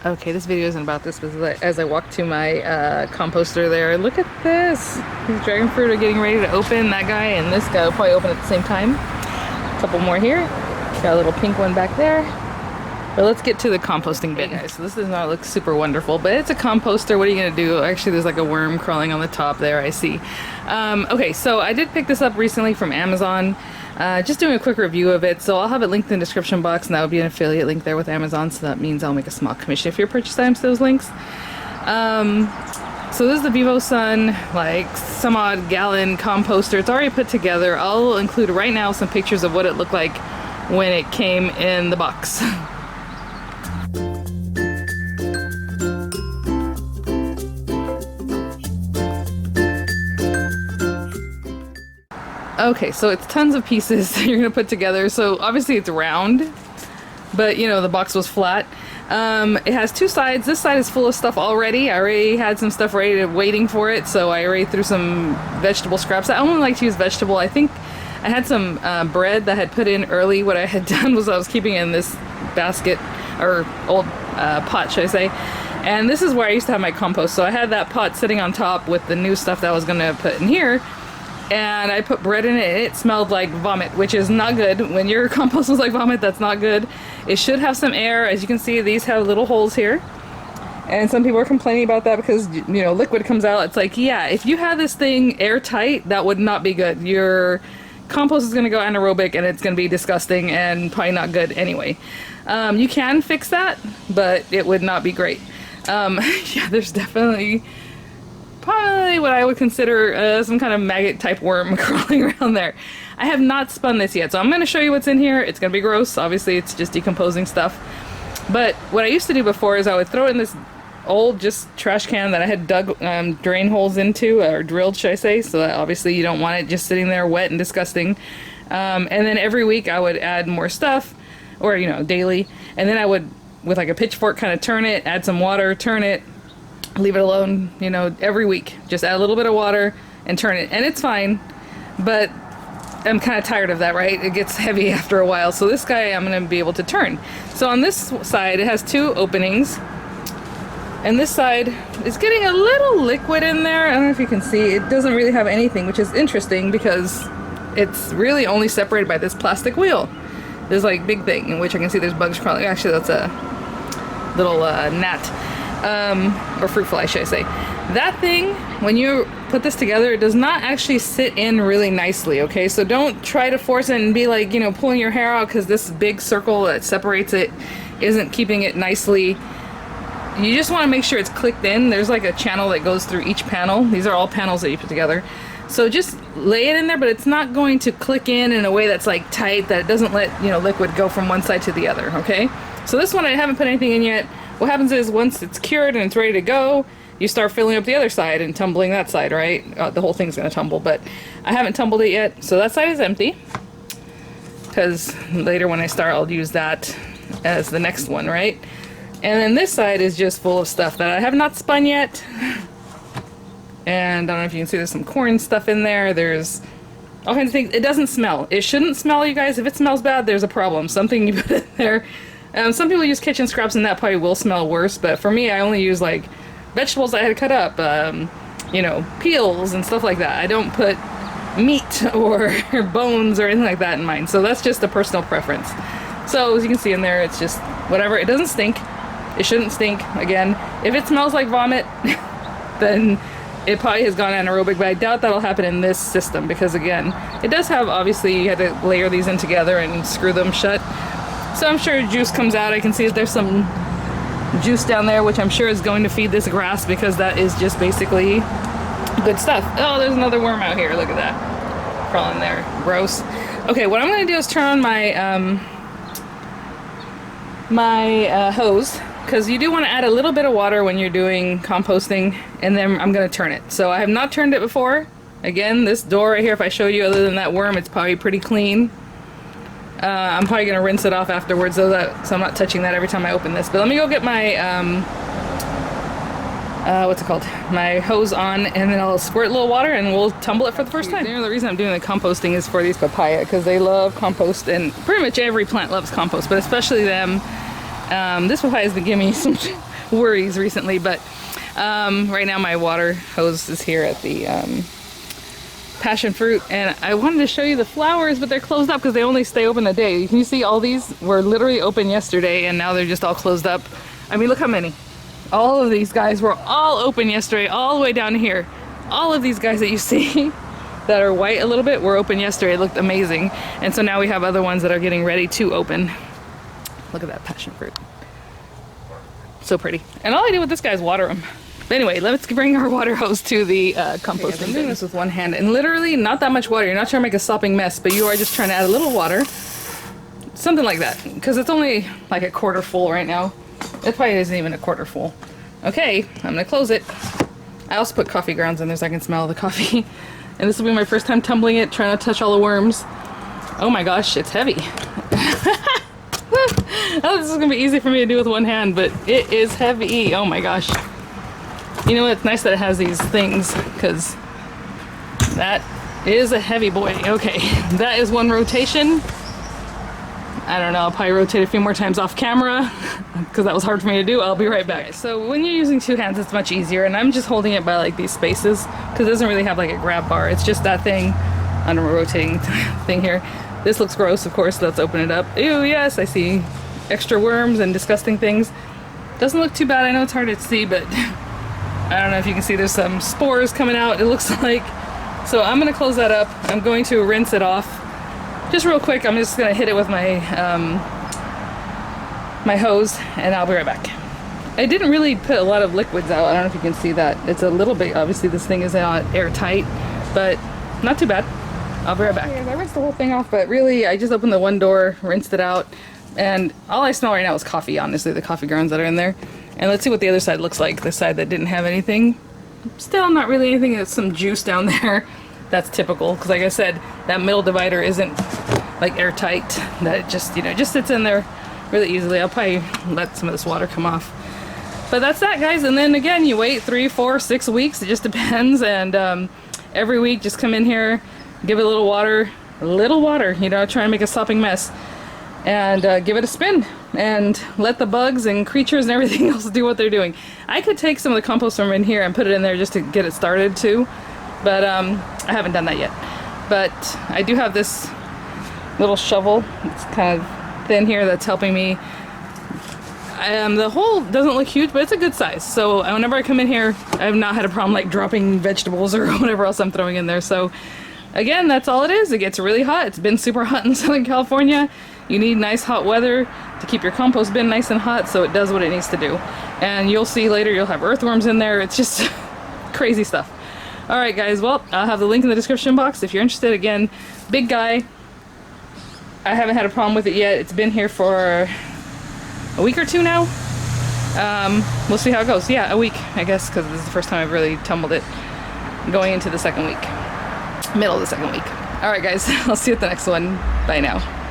Okay, this video isn't about this, but as I walk to my composter there, look at this. These dragon fruit are getting ready to open. That guy and this guy will probably open at the same time. A couple more here. Got a little pink one back there. But let's get to the composting bin. Okay, so this does not look super wonderful, but it's a composter. What are you gonna do? Actually, there's like a worm crawling on the top there, I see. Okay, so I did pick this up recently from Amazon. Just doing a quick review of it, so I'll have it linked in the description box, and that would be an affiliate link there with Amazon, so that means I'll make a small commission if you purchase items to those links. So this is the VIVOSUN, like some odd gallon composter. It's already put together. I'll include right now some pictures of what it looked like when it came in the box. Okay, so it's tons of pieces that you're gonna put together. So obviously it's round, but you know, the box was flat. It has two sides. This side is full of stuff already. I already had some stuff ready to waiting for it, so I already threw some vegetable scraps. I only like to use vegetable. I think I had some bread that I had put in early. What I had done was I was keeping it in this basket, or old pot, should I say. And this is where I used to have my compost. So I had that pot sitting on top with the new stuff that I was gonna put in here. And I put bread in it, and it smelled like vomit, which is not good. When your compost smells like vomit, that's not good. It should have some air. As you can see, these have little holes here. And some people are complaining about that because, you know, liquid comes out. It's like, yeah, if you had this thing airtight, that would not be good. Your compost is going to go anaerobic, and it's going to be disgusting and probably not good anyway. You can fix that, but it would not be great. Yeah, there's definitely... probably what I would consider some kind of maggot type worm crawling around there. I have not spun this yet, so I'm going to show you what's in here. It's going to be gross. Obviously, it's just decomposing stuff. But what I used to do before is I would throw it in this old just trash can that I had dug drain holes into, or drilled, should I say. So that obviously you don't want it just sitting there wet and disgusting. And then every week I would add more stuff, or, you know, daily. And then I would, with like a pitchfork, kind of turn it, add some water, turn it, leave it alone, you know, every week. Just add a little bit of water and turn it, and it's fine. But I'm kind of tired of that, right? It gets heavy after a while. So this guy I'm going to be able to turn. So on this side, it has two openings. And this side is getting a little liquid in there. I don't know if you can see. It doesn't really have anything, which is interesting because it's really only separated by this plastic wheel. There's like big thing in which I can see there's bugs crawling. Actually, that's a little gnat. Or fruit fly, should I say. That thing, when you put this together, it does not actually sit in really nicely, okay? So don't try to force it and be like, you know, pulling your hair out because this big circle that separates it isn't keeping it nicely. You just want to make sure it's clicked in. There's like a channel that goes through each panel. These are all panels that you put together. So just lay it in there, but it's not going to click in a way that's like tight, that it doesn't let, you know, liquid go from one side to the other, okay? So this one I haven't put anything in yet. What happens is once it's cured and it's ready to go, you start filling up the other side and tumbling that side, right? The whole thing's gonna tumble, but I haven't tumbled it yet. So that side is empty, because later when I start, I'll use that as the next one, right? And then this side is just full of stuff that I have not spun yet. And I don't know if you can see, there's some corn stuff in there. There's all kinds of things. It doesn't smell. It shouldn't smell, you guys. If it smells bad, there's a problem. Something you put in there. Some people use kitchen scraps and that probably will smell worse, but for me, I only use like vegetables I had cut up, you know, peels and stuff like that. I don't put meat or bones or anything like that in mine, so that's just a personal preference. So as you can see in there, it's just whatever. It doesn't stink. It shouldn't stink. Again, if it smells like vomit, then it probably has gone anaerobic, but I doubt that'll happen in this system because, again, it does have, obviously, you had to layer these in together and screw them shut. So I'm sure juice comes out. I can see that there's some juice down there, which I'm sure is going to feed this grass because that is just basically good stuff. Oh, there's another worm out here. Look at that. Crawling there. Gross. Okay, what I'm going to do is turn on my hose, because you do want to add a little bit of water when you're doing composting, and then I'm going to turn it. So I have not turned it before. Again, this door right here, if I show you, other than that worm, it's probably pretty clean. I'm probably going to rinse it off afterwards, so I'm not touching that every time I open this. But let me go get my, what's it called? My hose on, and then I'll squirt a little water and we'll tumble it for the first time. You know, the reason I'm doing the composting is for these papaya, because they love compost, and pretty much every plant loves compost, but especially them. This papaya has been giving me some worries recently, but right now my water hose is here at the passion fruit, and I wanted to show you the flowers, but they're closed up because they only stay open a day. Can you see all these were literally open yesterday and now they're just all closed up? I mean, look how many. All of these guys were all open yesterday, all the way down here. All of these guys that you see that are white a little bit were open yesterday. It looked amazing. And so now we have other ones that are getting ready to open. Look at that passion fruit. So pretty. And all I do with this guy is water them. But anyway, let's bring our water hose to the composting. Okay, I'm doing this with one hand, and literally not that much water. You're not trying to make a sopping mess, but you are just trying to add a little water. Something like that, because it's only like a quarter full right now. It probably isn't even a quarter full. Okay, I'm gonna close it. I also put coffee grounds in there so I can smell the coffee. And this will be my first time tumbling it, trying to touch all the worms. Oh my gosh, it's heavy. Oh, this is gonna be easy for me to do with one hand, but it is heavy. Oh my gosh. You know, it's nice that it has these things, because that is a heavy boy. Okay, that is one rotation. I don't know, I'll probably rotate a few more times off camera because that was hard for me to do. I'll be right back. So when you're using two hands, it's much easier, and I'm just holding it by like these spaces because it doesn't really have like a grab bar. It's just that thing on a rotating thing here. This looks gross, of course. Let's open it up. Ew, yes, I see extra worms and disgusting things. Doesn't look too bad. I know it's hard to see, but I don't know if you can see, there's some spores coming out, it looks like. So I'm gonna close that up. I'm going to rinse it off. Just real quick, I'm just gonna hit it with my my hose, and I'll be right back. I didn't really put a lot of liquids out. I don't know if you can see that. It's a little bit, obviously this thing is not airtight, but not too bad. I'll be right back. I rinsed the whole thing off, but really I just opened the one door, rinsed it out, and all I smell right now is coffee, honestly, the coffee grounds that are in there. And let's see what the other side looks like, the side that didn't have anything. Still not really anything, there's some juice down there. That's typical, because like I said, that middle divider isn't like airtight, that it just, you know, just sits in there really easily. I'll probably let some of this water come off. But that's that, guys. And then again, you wait 3, 4, 6 weeks, it just depends. And every week, just come in here, give it a little water, you know, try and make a sopping mess. And give it a spin and let the bugs and creatures and everything else do what they're doing. I could take some of the compost from in here and put it in there just to get it started too, but I haven't done that yet. But I do have this little shovel. It's kind of thin here that's helping me. The hole doesn't look huge, but it's a good size. So whenever I come in here, I have not had a problem like dropping vegetables or whatever else I'm throwing in there. So again, that's all it is. It gets really hot. It's been super hot in Southern California. You need nice hot weather to keep your compost bin nice and hot so it does what it needs to do. And you'll see later you'll have earthworms in there. It's just crazy stuff. Alright guys, well, I'll have the link in the description box if you're interested. Again, big guy. I haven't had a problem with it yet. It's been here for a week or two now. We'll see how it goes. Yeah, a week, I guess, because this is the first time I've really tumbled it going into the second week. Middle of the second week. Alright guys, I'll see you at the next one. Bye now.